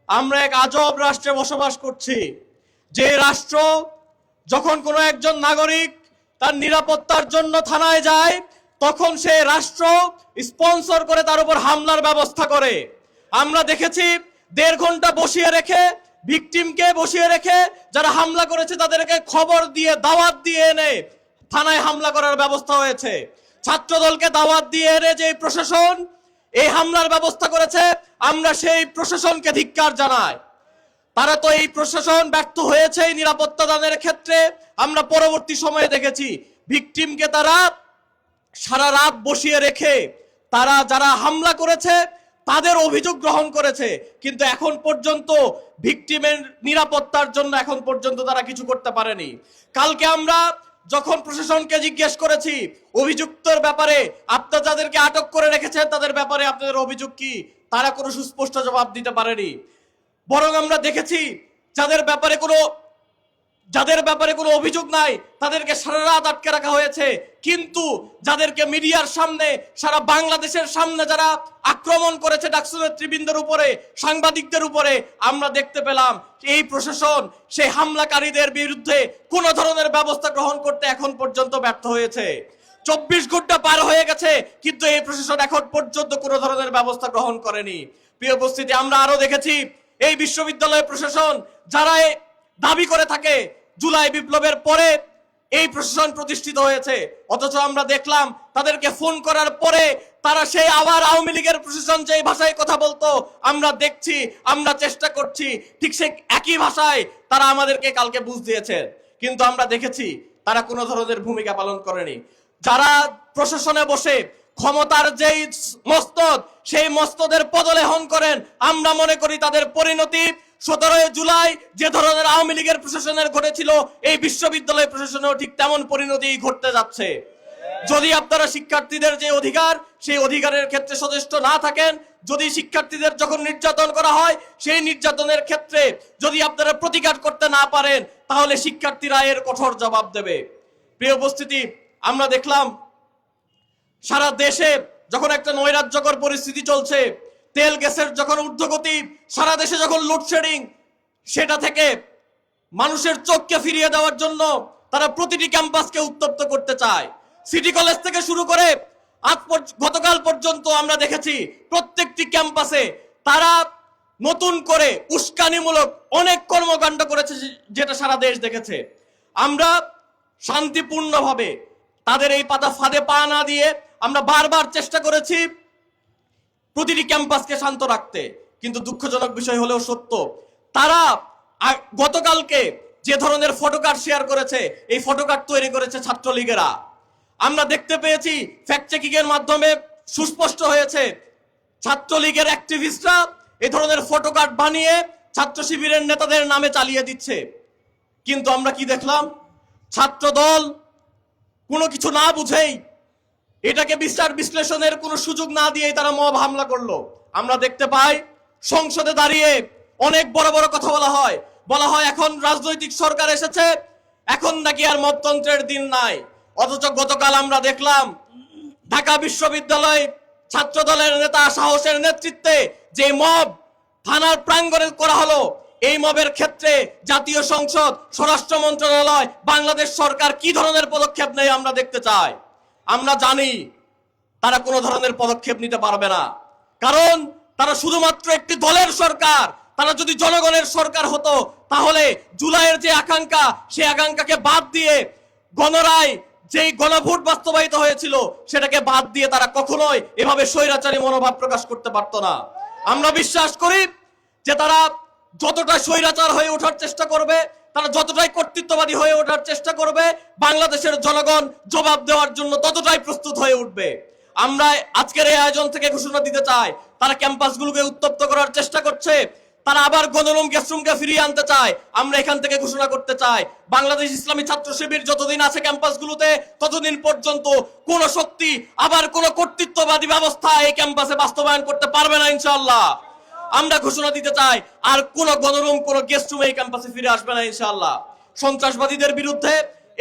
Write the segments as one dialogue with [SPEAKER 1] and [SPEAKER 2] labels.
[SPEAKER 1] আমরা এক আজব রাষ্ট্রে বসবাস করছি, যে রাষ্ট্র যখন কোনো একজন নাগরিক তার নিরাপত্তার জন্য থানায় যায়, তখন সে রাষ্ট্র স্পন্সর করে তার উপর হামলার ব্যবস্থা করে। আমরা দেখেছি 1.5 ঘন্টা বসিয়ে রেখে, ভিকটিমকে বসিয়ে রেখে যারা হামলা করেছে তাদেরকে খবর দিয়ে, দাওয়াত দিয়ে এনে থানায় হামলা করার ব্যবস্থা হয়েছে। ছাত্রদলকে দাওয়াত দিয়ে এনে যে প্রশাসন এই হামলার ব্যবস্থা করেছে, আমরা সেই প্রশাসনকে ধিক্কার জানাই। তারা তো এই প্রশাসন ব্যর্থ হয়েছে নিরাপত্তা দানের ক্ষেত্রে। আমরা পরবর্তী সময়ে দেখেছি ভিকটিমকে তারা সারা রাত বসিয়ে রেখে তারা যারা হামলা করেছে তাদের অভিযোগ গ্রহণ করেছে, কিন্তু এখন পর্যন্ত ভিকটিমের নিরাপত্তার জন্য এখন পর্যন্ত তারা কিছু করতে পারেনি। কালকে আমরা যখন প্রশাসনকে জিজ্ঞেস করেছি অভিযুক্তর ব্যাপারে, আপনারা যাদেরকে আটক করে রেখেছেন তাদের ব্যাপারে আপনাদের অভিযোগ কি, তারা কোনো সুস্পষ্ট জবাব দিতে পারেনি। বরং আমরা দেখেছি যাদের ব্যাপারে কোনো অভিযোগ নাই তাদেরকে সারা রাত আটকে রাখা হয়েছে, কিন্তু যাদেরকে মিডিয়ার সামনে, সারা বাংলাদেশের সামনে যারা আক্রমণ করেছে ডাকসু নেতৃবৃন্দের উপরে, সাংবাদিকদের উপরে, আমরা দেখতে পেলাম এই প্রশাসন সেই হামলাকারীদের বিরুদ্ধে কোনো ধরনের ব্যবস্থা গ্রহণ করতে এখন পর্যন্ত ব্যর্থ হয়েছে। 24 ঘন্টা পার হয়ে গেছে, কিন্তু এই প্রশাসন এখন পর্যন্ত কোনো ধরনের ব্যবস্থা গ্রহণ করেনি। প্রিয় উপস্থিতি, আমরা আরো দেখেছি এই বিশ্ববিদ্যালয় প্রশাসন যারা দাবি করে থাকে জুলাই বিপ্লবের পরে এই প্রশাসন প্রতিষ্ঠিত হয়েছে, অথচ আমরা দেখলাম তাদেরকে ফোন করার পরে তারা সেই আবার আওয়ামী লীগের প্রশাসন যে ভাষায় কথা বলতো, আমরা দেখছি, আমরা চেষ্টা করছি ঠিক সেই একই ভাষায় তারা আমাদেরকে কালকে বুঝ দিয়েছে, কিন্তু আমরা দেখেছি তারা কোনো ধরনের ভূমিকা পালন করেনি। যারা প্রশাসনে বসে ক্ষমতার যেই মস্তদ, সেই মস্তদের পদলেহন করেন, আমরা মনে করি তাদের পরিণতি 17 জুলাই যে ধরনের আওয়ামী লীগের প্রশাসনের ঘটেছিল, এই বিশ্ববিদ্যালয় প্রশাসনেও ঠিক তেমন পরিণতি ঘটতে যাচ্ছে। যদি আপনারা শিক্ষার্থীদের যে অধিকার, সেই অধিকারের ক্ষেত্রে সচেষ্ট না থাকেন, যদি শিক্ষার্থীদের যখন নির্যাতন করা হয় সেই নির্যাতনের ক্ষেত্রে যদি আপনারা প্রতিকার করতে না পারেন, তাহলে শিক্ষার্থীরা এর কঠোর জবাব দেবে। প্রিয় উপস্থিতি, আমরা দেখলাম সারা দেশে যখন একটা নৈরাজ্যকর পরিস্থিতি চলছে, তেল গ্যাসের যখন ঊর্ধ্বগতি, সারা দেশে যখন লোডশেডিং, সেটা থেকে মানুষের চোখকে ফিরিয়ে দেওয়ার জন্য তারা প্রতিটি ক্যাম্পাসকে উত্তপ্ত করতে চায়। সিটি কলেজ থেকে শুরু করে গতকাল পর্যন্ত আমরা দেখেছি প্রত্যেকটি ক্যাম্পাসে তারা নতুন করে উস্কানিমূলক অনেক কর্মকাণ্ড করেছে, যেটা সারা দেশ দেখেছে। আমরা শান্তিপূর্ণভাবে তাদের এই পাতা ফাঁদে পা না দিয়ে আমরা বারবার চেষ্টা করেছি প্রতিটি ক্যাম্পাসকে শান্ত রাখতে, কিন্তু দুঃখজনক বিষয় হলেও সত্য, তারা গতকালকে যে ধরনের ফটোকার্ড শেয়ার করেছে, এই ফটোকার্ড তৈরি করেছে ছাত্রলীগেরা। আমরা দেখতে পেয়েছি ফ্যাক্ট চেকিং এর মাধ্যমে সুস্পষ্ট হয়েছে ছাত্রলীগের অ্যাক্টিভিস্টরা এই ধরনের ফটোকার্ড বানিয়ে ছাত্র শিবিরের নেতাদের নামে চালিয়ে দিচ্ছে। কিন্তু আমরা কি দেখলাম, ছাত্রদল কোনো কিছু না বুঝেই, এটাকে বিচার বিশ্লেষণের কোনো সুযোগ না দিয়ে তারা মব হামলা করলো। আমরা দেখতে পাই সংসদে দাঁড়িয়ে অনেক বড় বড় কথা বলা হয় এখন রাজনৈতিক সরকার এসেছে, এখন নাকি আর মবতন্ত্রের দিন নাই। অথচ গতকাল আমরা দেখলাম ঢাকা বিশ্ববিদ্যালয় ছাত্র দলের নেতা সাহসের নেতৃত্বে যে মব থানার প্রাঙ্গণে করা হলো, এই মবের ক্ষেত্রে জাতীয় সংসদ, স্বরাষ্ট্র মন্ত্রণালয়, বাংলাদেশ সরকার কি ধরনের পদক্ষেপ নেয় আমরা দেখতে চাই। আমরা জানি তারা কোনো ধরনের পদক্ষেপ নিতে পারবে না, কারণ তারা শুধুমাত্র একটি দলের সরকার। তারা যদি জনগণের সরকার হতো, তাহলে জুলাইয়ের যে আকাঙ্ক্ষা, সেই আকাঙ্ক্ষাকে বাদ দিয়ে গণরায় যেই গণভোট বাস্তবায়িত হয়েছিল সেটাকে বাদ দিয়ে তারা কখনোই এভাবে স্বৈরাচারী মনোভাব প্রকাশ করতে পারত না। আমরা বিশ্বাস করি যে তারা যতটা স্বৈরাচার হয়ে ওঠার চেষ্টা করবে, তারা যতটাই কর্তৃত্ববাদী হয়ে ওঠার চেষ্টা করবে, বাংলাদেশের জনগণ জবাব দেওয়ার জন্য ততটাই প্রস্তুত হয়ে উঠবে। আমরা আজকের এই আয়োজন থেকে ঘোষণা দিতে চাই, তারা ক্যাম্পাসগুলোকে উত্তপ্ত করার চেষ্টা করছে, তারা আবার গণরুম গ্যাসরুমকে ফিরিয়ে আনতে চায়। আমরা এখান থেকে ঘোষণা করতে চাই, বাংলাদেশ ইসলামী ছাত্র শিবির যতদিন আছে ক্যাম্পাসগুলোতে, ততদিন পর্যন্ত কোন শক্তি আবার কোন কর্তৃত্ববাদী ব্যবস্থা এই ক্যাম্পাসে বাস্তবায়ন করতে পারবে না ইনশাআল্লাহ। আমরা ঘোষণা দিতে চাই, আর কোন গণরুম, কোন গেস্ট রুম এই ক্যাম্পাসে ফিরে আসবে না ইনশাআল্লাহ। সন্ত্রাসবাদীদের বিরুদ্ধে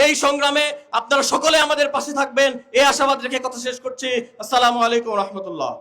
[SPEAKER 1] এই সংগ্রামে আপনারা সকলে আমাদের পাশে থাকবেন, এই আশাবাদ রেখে কথা শেষ করছি। আসসালামু আলাইকুম ওয়া রাহমাতুল্লাহ।